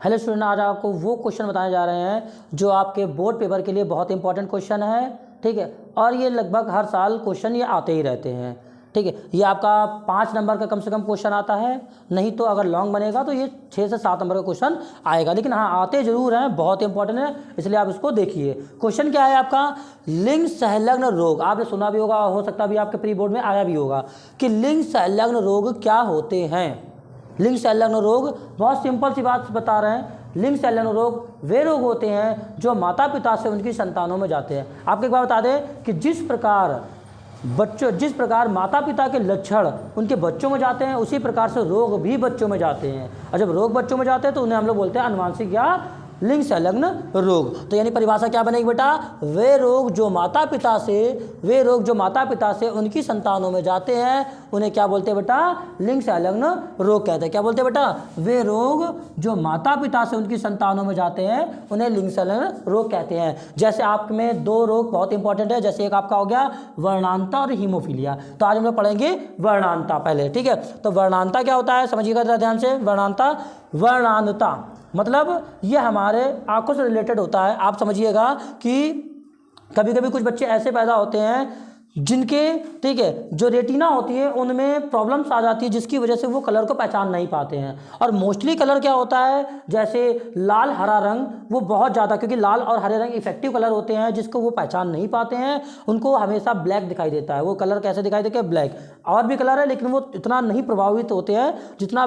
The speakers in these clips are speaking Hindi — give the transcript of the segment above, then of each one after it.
हेलो स्टूडेंट, आज आपको वो क्वेश्चन बताने जा रहे हैं जो आपके बोर्ड पेपर के लिए बहुत इंपॉर्टेंट क्वेश्चन है। ठीक है, और ये लगभग हर साल क्वेश्चन ये आते ही रहते हैं। ठीक है, ये आपका 5 नंबर का कम से कम क्वेश्चन आता है, नहीं तो अगर लॉन्ग बनेगा तो ये 6 से 7 नंबर का क्वेश्चन आएगा, लेकिन हाँ आते जरूर हैं, बहुत इंपॉर्टेंट है, इसलिए आप इसको देखिए। क्वेश्चन क्या है आपका, लिंग संलग्न रोग। आपने सुना भी होगा, हो सकता भी आपके प्री बोर्ड में आया भी होगा कि लिंग संलग्न रोग क्या होते हैं। लिंग संलग्न रोग बहुत सिंपल सी बात बता रहे हैं। लिंग संलग्न रोग वे रोग होते हैं जो माता पिता से उनकी संतानों में जाते हैं। आपको एक बात बता दें कि जिस प्रकार माता पिता के लक्षण उनके बच्चों में जाते हैं, उसी प्रकार से रोग भी बच्चों में जाते हैं, और जब रोग बच्चों में जाते हैं तो उन्हें हम लोग बोलते हैं आनुवंशिक या लिंग संलग्न रोग। तो यानी परिभाषा क्या बनेगी बेटा, वे रोग जो माता पिता से उनकी संतानों में जाते हैं उन्हें क्या बोलते हैं बेटा, लिंग संलग्न रोग कहते हैं। क्या बोलते हैं बेटा, वे रोग जो माता पिता से उनकी संतानों में जाते हैं उन्हें लिंग संलग्न रोग कहते हैं। जैसे आप में 2 रोग बहुत इंपॉर्टेंट है, जैसे एक आपका हो गया वर्णांता और हीमोफीलिया। तो आज हम लोग पढ़ेंगे वर्णांता पहले। ठीक है, तो वर्णांता क्या होता है समझिएगा जरा ध्यान से। वर्णांता मतलब ये हमारे आंखों से रिलेटेड होता है। आप समझिएगा कि कभी कभी कुछ बच्चे ऐसे पैदा होते हैं जिनके, ठीक है, जो रेटिना होती है उनमें प्रॉब्लम्स आ जाती है, जिसकी वजह से वो कलर को पहचान नहीं पाते हैं। और मोस्टली कलर क्या होता है, जैसे लाल हरा रंग, वो बहुत ज़्यादा, क्योंकि लाल और हरे रंग इफेक्टिव कलर होते हैं जिसको वो पहचान नहीं पाते हैं, उनको हमेशा ब्लैक दिखाई देता है। वो कलर कैसे दिखाई देता है, ब्लैक। और भी कलर है लेकिन वो इतना नहीं प्रभावित होते हैं जितना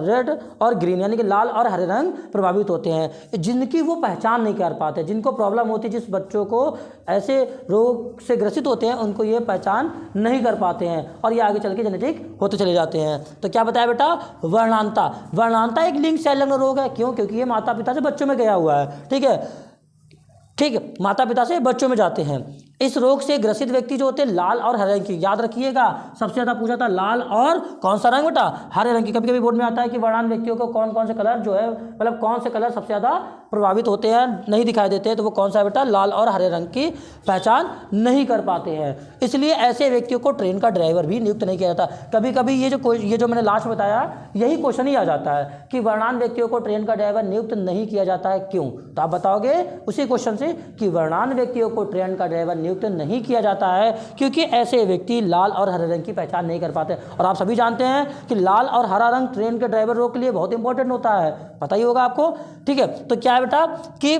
रेड और ग्रीन यानी कि लाल और हरे रंग प्रभावित होते हैं, जिनकी वो पहचान नहीं कर पाते। जिनको प्रॉब्लम होती है, जिस बच्चों को ऐसे रोग से ग्रसित होते हैं, उनको ये पहचान नहीं कर पाते हैं और ये आगे चल के जेनेटिक होते चले जाते हैं। तो क्या बताया बेटा, वर्णांता एक लिंग संलग्न रोग है। क्यों? क्योंकि ये माता पिता से बच्चों में गया हुआ है। ठीक है, माता पिता से बच्चों में जाते हैं। इस रोग से ग्रसित व्यक्ति जो होते हैं लाल और हरे रंग की, याद रखिएगा सबसे ज़्यादा पूछा था लाल और कौन सा रंग बेटा, हरे रंग की। कभी कभी बोर्ड में आता है कि वर्णांत व्यक्तियों को कौन कौन से कलर जो है, मतलब कौन से कलर सबसे ज़्यादा प्रभावित होते हैं, नहीं दिखाई देते हैं, तो वो कौन सा है बेटा, लाल और हरे रंग की पहचान नहीं कर पाते हैं। इसलिए ऐसे व्यक्तियों को ट्रेन का ड्राइवर भी नियुक्त नहीं किया जाता। कभी कभी ये जो मैंने लास्ट बताया यही क्वेश्चन ही आ जाता है कि वर्णांत व्यक्तियों को ट्रेन का ड्राइवर नियुक्त नहीं किया जाता है, क्यों? तो आप बताओगे उसी क्वेश्चन से कि वर्णांत व्यक्तियों को ट्रेन का ड्राइवर नियुक्त नहीं किया जाता है क्योंकि ऐसे व्यक्ति लाल और हरे रंग की पहचान नहीं कर पाते। और आप सभी जानते हैं कि लाल और हरा रंग ट्रेन के ड्राइवर रोग के लिए बहुत इंपॉर्टेंट होता है, पता ही होगा आपको। ठीक है, तो क्या है बेटा कि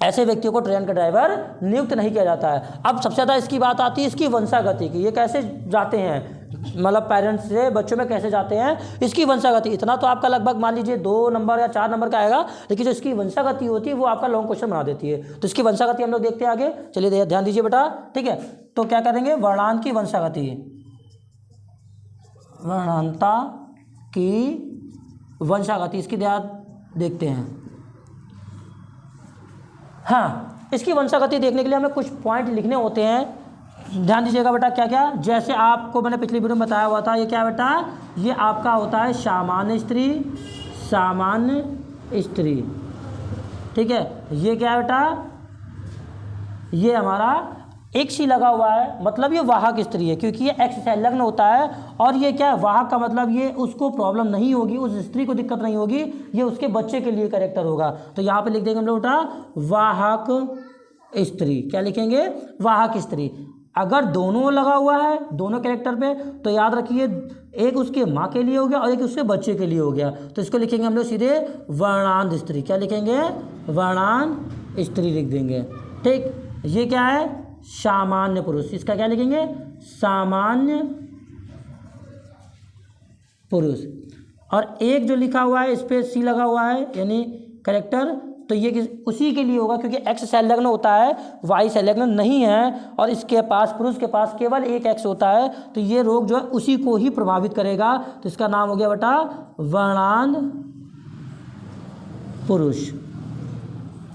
ऐसे व्यक्तियों को ट्रेन का ड्राइवर नियुक्त नहीं किया जाता है। अब सबसे ज़्यादा इसकी बात आती है इसकी वंशागति की, ये कैसे जाते हैं, मतलब पेरेंट्स से बच्चों में कैसे जाते हैं, इसकी वंशागति। इतना तो आपका लगभग मान लीजिए 2 नंबर या 4 नंबर का आएगा, लेकिन जो इसकी वंशागति होती है वो आपका लॉन्ग क्वेश्चन बना देती है। तो इसकी वंशागति हम लोग देखते हैं आगे, चलिए ध्यान दीजिए बेटा। ठीक है, तो क्या करेंगे, वर्णांत की वंशागति, वर्णांता की वंशागति, इसकी ध्यान देखते हैं। हाँ, इसकी वंशागति देखने के लिए हमें कुछ पॉइंट लिखने होते हैं, ध्यान दीजिएगा बेटा। क्या क्या, जैसे आपको मैंने पिछली वीडियो में बताया हुआ था, ये क्या बेटा, ये आपका होता है सामान्य स्त्री। ठीक है, ये क्या है बेटा, ये हमारा एक्स ही लगा हुआ है, मतलब ये वाहक स्त्री है क्योंकि ये एक्स संलग्न होता है। और ये क्या है, वाहक का मतलब ये उसको प्रॉब्लम नहीं होगी, उस स्त्री को दिक्कत नहीं होगी, ये उसके बच्चे के लिए कैरेक्टर होगा। तो यहाँ पे लिख देंगे हम लोग बेटा वाहक स्त्री। क्या लिखेंगे, वाहक स्त्री। अगर दोनों लगा हुआ है दोनों कैरेक्टर पे, तो याद रखिए एक उसके माँ के लिए हो गया और एक उसके बच्चे के लिए हो गया, तो इसको लिखेंगे हम लोग सीधे वर्णांत स्त्री। क्या लिखेंगे, वर्णांत स्त्री लिख देंगे। ठीक, ये क्या है, सामान्य पुरुष, इसका क्या लिखेंगे, सामान्य पुरुष। और एक जो लिखा हुआ है इस पे सी लगा हुआ है यानी कैरेक्टर, तो ये उसी के लिए होगा क्योंकि एक्स संलग्न होता है, वाई संलग्न नहीं है, और इसके पास, पुरुष के पास केवल एक एक्स होता है, तो ये रोग जो है उसी को ही प्रभावित करेगा। तो इसका नाम हो गया बेटा वर्णांत पुरुष।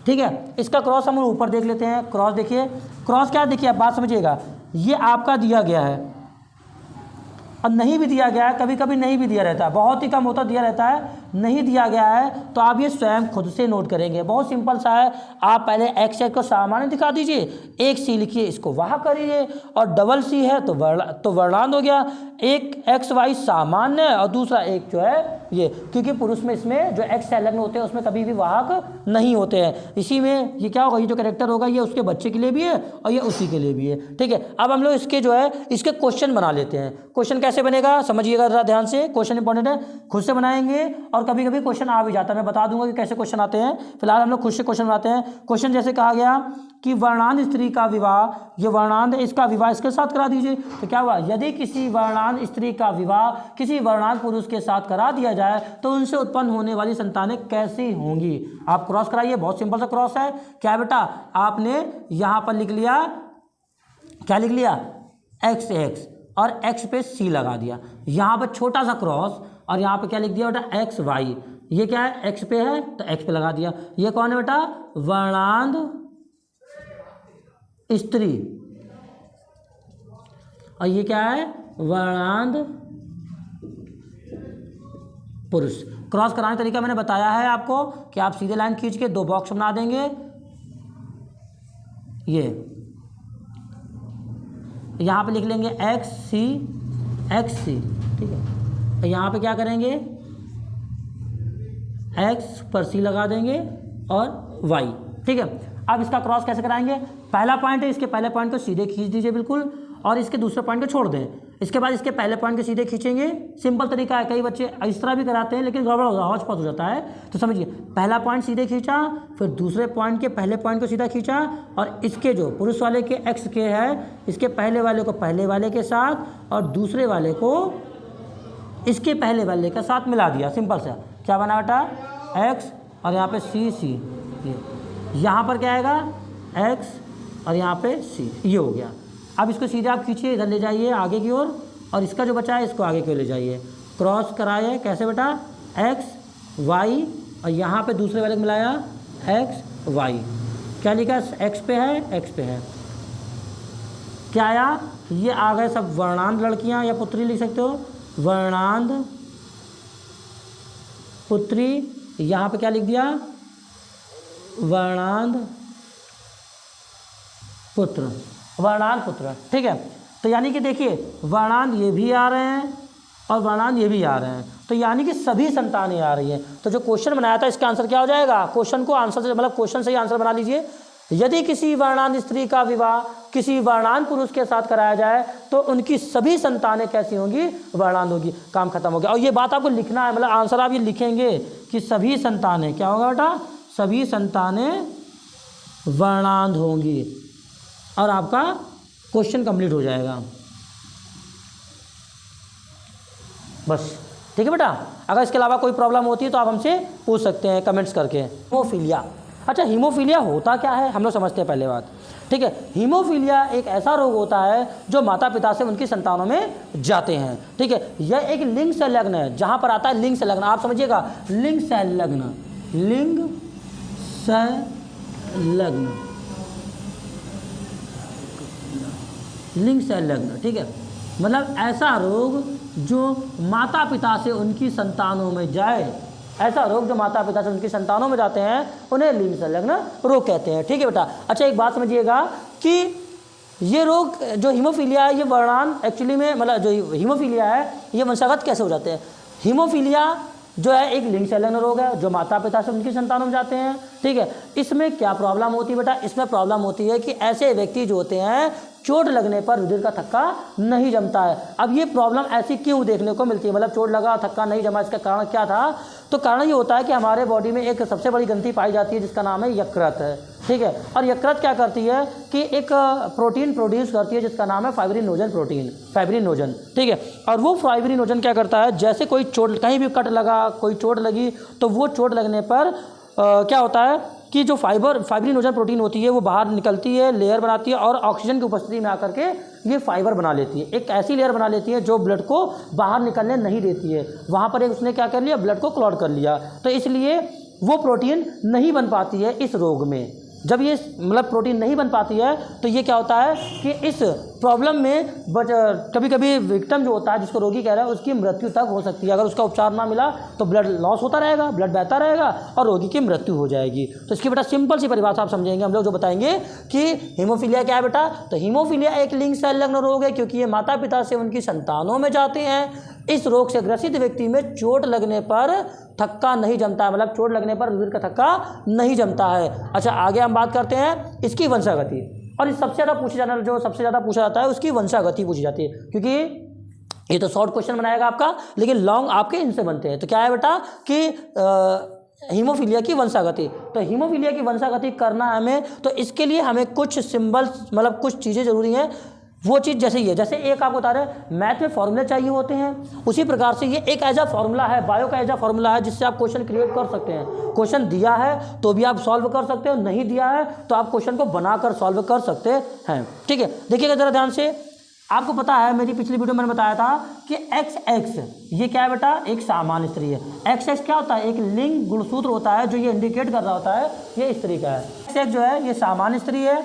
ठीक है, इसका क्रॉस हम ऊपर देख लेते हैं। क्रॉस देखिए, क्रॉस क्या देखिए, आप बात समझिएगा, ये आपका दिया गया है और नहीं भी दिया गया है, कभी कभी नहीं भी दिया रहता है, बहुत ही कम होता दिया रहता है, नहीं दिया गया है तो आप ये स्वयं खुद से नोट करेंगे। बहुत सिंपल सा है, आप पहले एक्स को सामान्य दिखा दीजिए, एक सी लिखिए, इसको वहाँ करिए, और डबल सी है तो वर्णांत हो गया। एक एक्स वाई सामान्य और दूसरा एक जो है ये, क्योंकि पुरुष में इसमें जो एक्स संलग्न होते हैं उसमें कभी भी वाहक नहीं होते हैं। इसी में ये क्या होगा, ये जो कैरेक्टर होगा ये उसके बच्चे के लिए भी है और ये उसी के लिए भी है। ठीक है, अब हम लोग इसके जो है इसके क्वेश्चन बना लेते हैं। क्वेश्चन कैसे बनेगा समझिएगा जरा ध्यान से, क्वेश्चन इंपॉर्टेंट है, खुद से बनाएंगे और कभी कभी क्वेश्चन आ भी जाता है, मैं बता दूंगा कि कैसे क्वेश्चन आते हैं। फिलहाल हम लोग खुद से क्वेश्चन बनाते हैं। क्वेश्चन जैसे कहा गया कि वर्णांत स्त्री का विवाह, ये वर्णांत इसका विवाह इसके साथ करा दीजिए। तो क्या हुआ, यदि किसी वर्णांत स्त्री का विवाह किसी वर्णांत पुरुष के साथ करा दिया जाए तो उनसे उत्पन्न होने वाली संतानें कैसी होंगी। आप क्रॉस कराइए, बहुत सिंपल सा क्रॉस है। क्या बेटा, आपने यहाँ पर लिख लिया, क्या लिख लिया, एक्स एक्स और एक्स पे सी लगा दिया, यहाँ पर छोटा सा क्रॉस और यहाँ पे क्या लिख दिया बेटा, एक्स वाई। ये क्या है, एक्स पे है तो एक्स पे लगा दिया। ये कौन है बेटा, वर्णांत स्त्री, और ये क्या है, वर्णांत पुरुष। क्रॉस कराने का तरीका मैंने बताया है आपको कि आप सीधे लाइन खींच के दो बॉक्स बना देंगे। ये यहाँ पे लिख लेंगे एक्स सी, ठीक है। यहाँ पे क्या करेंगे, एक्स पर सी लगा देंगे और वाई। ठीक है, अब इसका क्रॉस कैसे कराएंगे, पहला पॉइंट है, इसके पहले पॉइंट को सीधे खींच दीजिए बिल्कुल, और इसके दूसरे पॉइंट को छोड़ दें। इसके बाद इसके पहले पॉइंट को सीधे खींचेंगे। सिंपल तरीका है, कई बच्चे इस तरह भी कराते हैं लेकिन गड़बड़ हो हौच-पौच हो जाता है। तो समझिए, पहला पॉइंट सीधे खींचा, फिर दूसरे पॉइंट के पहले पॉइंट को सीधा खींचा, और इसके जो पुरुष वाले के एक्स के है, इसके पहले वाले को पहले वाले के साथ और दूसरे वाले को इसके पहले वाले के साथ मिला दिया। सिंपल सा क्या बना बेटा, एक्स और यहाँ पे सी, यहाँ पर क्या आएगा, एक्स और यहाँ पे सी, ये हो गया। अब इसको सीधे आप खींचिए, इधर ले जाइए आगे की ओर, और इसका जो बचा है इसको आगे की ओर ले जाइए। क्रॉस कराइए, कैसे बेटा, एक्स वाई, और यहाँ पे दूसरे वाले को मिलाया एक्स वाई। क्या लिखा, एक्स पे है, एक्स पे है। क्या आया, ये आ गए सब वर्णांत लड़कियाँ या पुत्री लिख सकते हो, वर्णांत पुत्री। यहाँ पे क्या लिख दिया, वर्णांत पुत्र, वर्णांत पुत्र। ठीक है, तो यानी कि देखिए वर्णांत ये भी आ रहे हैं और वर्णांत ये भी आ रहे हैं, तो यानी कि सभी संतानें आ रही हैं। तो जो क्वेश्चन बनाया था इसका आंसर क्या हो जाएगा, क्वेश्चन को आंसर से मतलब क्वेश्चन से ही आंसर बना लीजिए। यदि किसी वर्णांत स्त्री का विवाह किसी वर्णांत पुरुष के साथ कराया जाए तो उनकी सभी संतानें कैसी होंगी, वर्णांत होगी। काम खत्म हो गया। और ये बात आपको लिखना है, मतलब आंसर आप ये लिखेंगे कि सभी संतानें क्या होगा बेटा, सभी संतानें वर्णांत होंगी, और आपका क्वेश्चन कंप्लीट हो जाएगा। बस ठीक है बेटा। अगर इसके अलावा कोई प्रॉब्लम होती है तो आप हमसे पूछ सकते हैं कमेंट्स करके। हीमोफीलिया, अच्छा हीमोफीलिया होता क्या है हम लोग समझते हैं पहले बात। ठीक है, हीमोफीलिया एक ऐसा रोग होता है जो माता पिता से उनकी संतानों में जाते हैं। ठीक है, यह एक लिंग संलग्न है, जहाँ पर आता है लिंग संलग्न, आप समझिएगा लिंग संलग्न, लिंग संलग्न, लिंग संलग्न। ठीक है, मतलब ऐसा रोग जो माता पिता से उनकी संतानों में जाए, ऐसा रोग जो माता पिता से उनकी संतानों में जाते हैं उन्हें लिंग संलग्न रोग कहते हैं। ठीक है बेटा। अच्छा एक बात समझिएगा कि ये रोग जो हीमोफीलिया है, ये वर्णांत एक्चुअली में मतलब जो हीमोफीलिया है ये वंशागत कैसे हो जाते हैं। हीमोफीलिया जो है एक लिंग संलग्न रोग है जो माता पिता से उनकी संतानों में जाते हैं। ठीक है, इसमें क्या प्रॉब्लम होती है बेटा, इसमें प्रॉब्लम होती है कि ऐसे व्यक्ति जो होते हैं चोट लगने पर रुधिर का थक्का नहीं जमता है। अब ये प्रॉब्लम ऐसी क्यों देखने को मिलती है, मतलब चोट लगा थक्का नहीं जमा, इसका कारण क्या था। तो कारण ये होता है कि हमारे बॉडी में एक सबसे बड़ी ग्रंथि पाई जाती है जिसका नाम है यकृत है। ठीक है, और यकृत क्या करती है कि एक प्रोटीन प्रोड्यूस करती है जिसका नाम है फाइब्रिनोजन प्रोटीन, फाइब्रिनोजन। ठीक है, और वो फाइब्रिनोजन क्या करता है, जैसे कोई चोट कहीं भी कट लगा, कोई चोट लगी, तो वो चोट लगने पर क्या होता है कि जो फाइब्रिनोजन प्रोटीन होती है वो बाहर निकलती है, लेयर बनाती है, और ऑक्सीजन की उपस्थिति में आकर के ये फाइबर बना लेती है, एक ऐसी लेयर बना लेती है जो ब्लड को बाहर निकलने नहीं देती है। वहाँ पर एक उसने क्या कर लिया, ब्लड को क्लॉट कर लिया, तो इसलिए वो प्रोटीन नहीं बन पाती है इस रोग में। जब ये मतलब प्रोटीन नहीं बन पाती है तो ये क्या होता है कि इस प्रॉब्लम में कभी कभी विक्टिम जो होता है, जिसको रोगी कह रहा है, उसकी मृत्यु तक हो सकती है। अगर उसका उपचार ना मिला तो ब्लड लॉस होता रहेगा, ब्लड बहता रहेगा और रोगी की मृत्यु हो जाएगी। तो इसकी बेटा सिंपल सी परिभाषा आप समझेंगे हम लोग, जो बताएंगे कि हीमोफीलिया क्या है बेटा। तो हीमोफीलिया एक लिंग संलग्न रोग है, क्योंकि ये माता पिता से उनकी संतानों में जाते हैं। इस रोग से ग्रसित व्यक्ति में चोट लगने पर थक्का नहीं जमता है, मतलब चोट लगने पर रुधिर का थक्का नहीं जमता है। अच्छा, आगे हम बात करते हैं इसकी वंशागति। और इस सबसे ज़्यादा पूछा जाना, जो सबसे ज़्यादा पूछा जाता है उसकी वंशागति पूछी जाती है, क्योंकि ये तो शॉर्ट क्वेश्चन बनाएगा आपका, लेकिन लॉन्ग आपके इनसे बनते हैं। तो क्या है बेटा कि हीमोफीलिया की वंशागति। तो हीमोफीलिया की वंशागति करना हमें, तो इसके लिए हमें कुछ सिंबल्स, मतलब कुछ चीज़ें जरूरी हैं। वो चीज़ जैसे ही है, जैसे एक आपको बता रहे हैं मैथ में फॉर्मूले चाहिए होते हैं, उसी प्रकार से ये एक ऐसा फॉर्मूला है, बायो का ऐसा फॉर्मूला है जिससे आप क्वेश्चन क्रिएट कर सकते हैं। क्वेश्चन दिया है तो भी आप सॉल्व कर सकते हो, नहीं दिया है तो आप क्वेश्चन को बनाकर सॉल्व कर सकते हैं। ठीक है, देखिएगा ज़रा ध्यान से। आपको पता है, मेरी पिछली वीडियो में मैंने बताया था कि XX ये क्या है बेटा, एक सामान्य स्त्री है। XX क्या होता है, एक लिंग गुणसूत्र होता है जो ये इंडिकेट कर रहा होता है ये स्त्री का है। XX जो है ये सामान्य स्त्री है,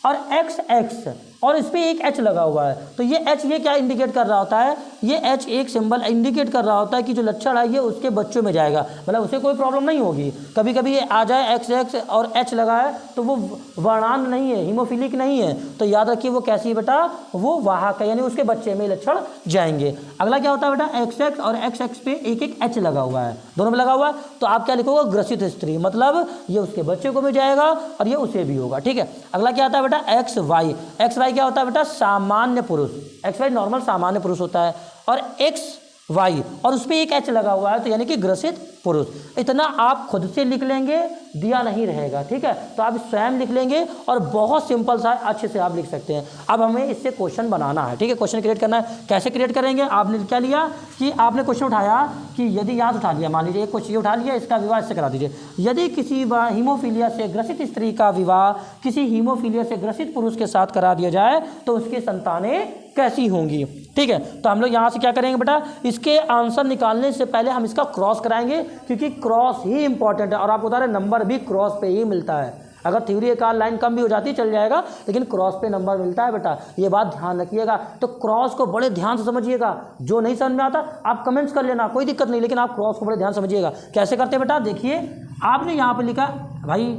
और XX और इस पर एक H लगा हुआ है। तो ये H ये क्या इंडिकेट कर रहा होता है, ये H एक सिंबल इंडिकेट कर रहा होता है कि जो लक्षण है ये उसके बच्चों में जाएगा, मतलब उसे कोई प्रॉब्लम नहीं होगी। कभी कभी ये आ जाए XX और H लगा है तो वो वर्णांध नहीं है, हीमोफिलिक नहीं है, तो याद रखिए वो कैसी है बेटा, वो वाहक है, यानी उसके बच्चे में लक्षण जाएंगे। अगला क्या होता है बेटा, XX और XX पे एक एक H लगा हुआ है, दोनों में लगा हुआ है। तो आप क्या लिखोगे, ग्रसित स्त्री, मतलब ये उसके बच्चे को भी जाएगा और ये उसे भी होगा। ठीक है, अगला क्या आता है बेटा, XY। XY क्या होता है बेटा, सामान्य पुरुष। XY नॉर्मल सामान्य पुरुष होता है, और XY और उस पर एक H लगा हुआ है, तो यानी कि ग्रसित पुरुष। इतना आप खुद से लिख लेंगे, दिया नहीं रहेगा। ठीक है, तो आप स्वयं लिख लेंगे और बहुत सिंपल सा अच्छे से आप लिख सकते हैं। अब हमें इससे क्वेश्चन बनाना है। ठीक है, क्वेश्चन क्रिएट करना है। कैसे क्रिएट करेंगे, आपने क्या लिया कि आपने क्वेश्चन उठाया कि यदि यहाँ से उठा लिया, मान लीजिए एक क्वेश्चन उठा लिया, इसका विवाह इससे करा दीजिए। यदि किसी हीमोफीलिया से ग्रसित स्त्री का विवाह किसी हीमोफीलिया से ग्रसित पुरुष के साथ करा दिया जाए तो उसकी संतानें कैसी होंगी। ठीक है, तो हम लोग यहाँ से क्या करेंगे बेटा, इसके आंसर निकालने से पहले हम इसका क्रॉस कराएंगे, क्योंकि क्रॉस ही इंपॉर्टेंट है। और आपको बता रहे नंबर भी क्रॉस पे ही मिलता है। अगर थ्योरी एक आध लाइन कम भी हो जाती चल जाएगा, लेकिन क्रॉस पे नंबर मिलता है बेटा, ये बात ध्यान रखिएगा। तो क्रॉस को बड़े ध्यान से समझिएगा। जो नहीं समझ में आता आप कमेंट्स कर लेना, कोई दिक्कत नहीं, लेकिन आप क्रॉस को बड़े ध्यान समझिएगा। कैसे करते बेटा, देखिए आपने यहाँ पर लिखा, भाई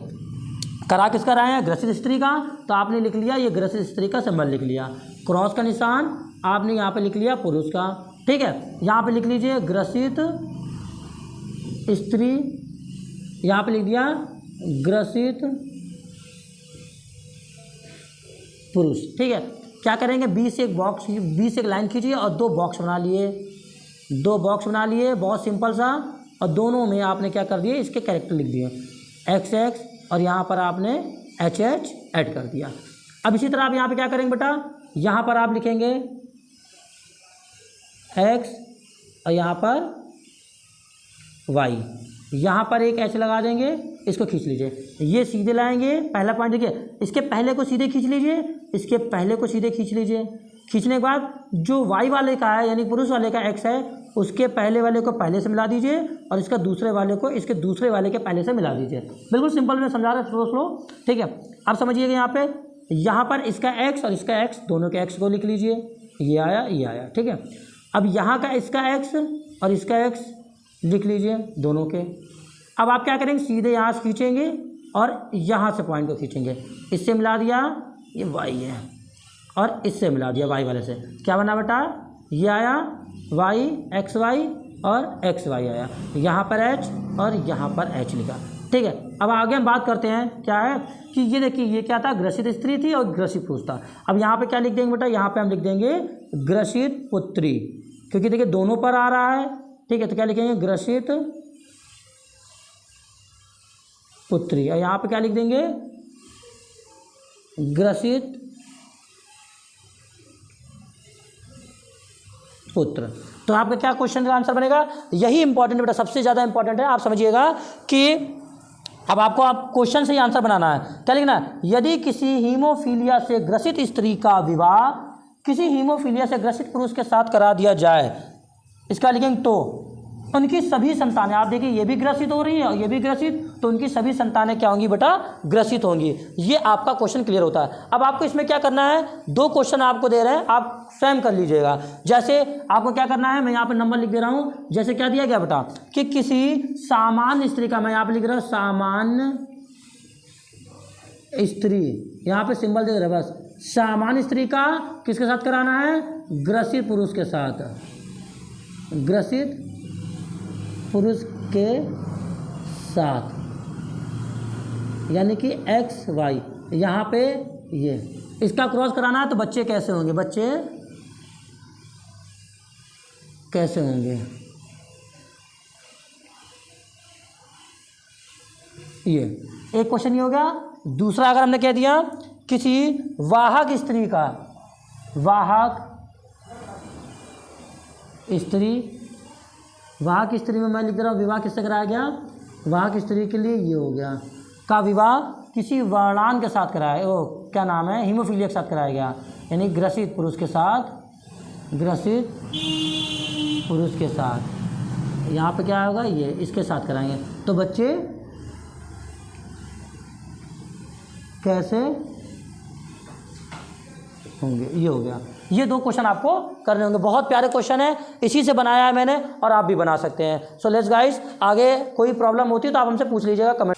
करा किसका रहा है, ग्रसित स्त्री का, तो आपने लिख लिया ये ग्रसित स्त्री का सिंबल लिख लिया। क्रॉस का निशान आपने यहाँ पे लिख लिया पुरुष का। ठीक है, यहाँ पे लिख लीजिए ग्रसित स्त्री, यहाँ पे लिख दिया ग्रसित पुरुष। ठीक है, क्या करेंगे, 20 एक बॉक्स, 20 एक लाइन खींचिए और 2 बॉक्स बना लिए, 2 बॉक्स बना लिए, बहुत सिंपल सा। और दोनों में आपने क्या कर दिए, इसके कैरेक्टर लिख दिए XX, और यहाँ पर आपने HH ऐड कर दिया। अब इसी तरह आप यहाँ पे क्या करेंगे बेटा, यहाँ पर आप लिखेंगे X और यहाँ पर Y, यहाँ पर एक H लगा देंगे, इसको खींच लीजिए, ये सीधे लाएंगे। पहला पॉइंट देखिए, इसके पहले को सीधे खींच लीजिए, इसके पहले को सीधे खींच लीजिए। खींचने के बाद जो Y वाले का है, यानी पुरुष वाले का X है, उसके पहले वाले को पहले से मिला दीजिए और इसका दूसरे वाले को इसके दूसरे वाले के पहले से मिला दीजिए। बिल्कुल सिंपल में समझा रहा है, स्लो। ठीक है, अब समझिएगा यहाँ पर इसका X और इसका X, दोनों के X को लिख लीजिए, ये आया ये आया। ठीक है, अब यहाँ का इसका X और इसका X लिख लीजिए, दोनों के। अब आप क्या करेंगे, सीधे यहाँ से खींचेंगे और यहाँ से पॉइंट को खींचेंगे, इससे मिला दिया, ये Y है, और इससे मिला दिया Y वाले से। क्या बना बेटा, ये आया Y XY और XY आया, यहाँ पर H और यहाँ पर H लिखा। ठीक है, अब आगे हम बात करते हैं क्या है कि ये देखिए, ये क्या था, ग्रसित स्त्री थी और ग्रसित पुरुष था। अब यहाँ पे क्या लिख देंगे बेटा, यहाँ पे हम लिख देंगे ग्रसित पुत्री, क्योंकि देखिए दोनों पर आ रहा है। ठीक है, तो क्या लिखेंगे, ग्रसित पुत्री, और यहाँ पे क्या लिख देंगे, ग्रसित पुत्र। तो आपका क्या क्वेश्चन का आंसर बनेगा, यही इंपॉर्टेंट बेटा, सबसे ज़्यादा इंपॉर्टेंट है। आप समझिएगा कि अब आपको क्वेश्चन से ही आंसर बनाना है। क्या लिखना है, यदि किसी हीमोफीलिया से ग्रसित स्त्री का विवाह किसी हीमोफीलिया से ग्रसित पुरुष के साथ करा दिया जाए, इसका लिखेंगे तो उनकी सभी संतानें, आप देखिए ये भी ग्रसित हो रही है और ये भी ग्रसित, तो उनकी सभी संतानें क्या होंगी बेटा, ग्रसित होंगी। ये आपका क्वेश्चन क्लियर होता है। अब आपको इसमें क्या करना है, 2 क्वेश्चन आपको दे रहे हैं, आप स्वयं कर लीजिएगा। जैसे आपको क्या करना है, मैं यहाँ पर नंबर लिख दे रहा हूँ। जैसे क्या दिया गया बेटा कि किसी सामान्य स्त्री का, मैं यहाँ पर लिख रहा हूँ सामान्य स्त्री, यहाँ पे सिंबल दे रहा है बस, सामान्य स्त्री का किसके साथ कराना है, ग्रसित पुरुष के साथ, ग्रसित पुरुष के साथ, यानी कि XY यहाँ पे ये इसका क्रॉस कराना है। तो बच्चे कैसे होंगे, बच्चे कैसे होंगे, ये एक क्वेश्चन ये हो गया। दूसरा अगर हमने कह दिया किसी वाहक स्त्री का, वाहक स्त्री, वाहक स्त्री में मैं लिख रहा हूँ विवाह किससे कराया गया, वाहक स्त्री के लिए ये हो गया का विवाह किसी वर्णान के साथ कराया, ओ क्या नाम है, हीमोफीलिया के साथ कराया गया, यानी ग्रसित पुरुष के साथ, ग्रसित पुरुष के साथ। यहाँ पे क्या होगा, ये इसके साथ कराएंगे। तो बच्चे कैसे होंगे, ये हो गया। ये 2 क्वेश्चन आपको करने होंगे, बहुत प्यारे क्वेश्चन है, इसी से बनाया है मैंने और आप भी बना सकते हैं। सो लेट्स गाइस, आगे कोई प्रॉब्लम होती है तो आप हमसे पूछ लीजिएगा कमेंट।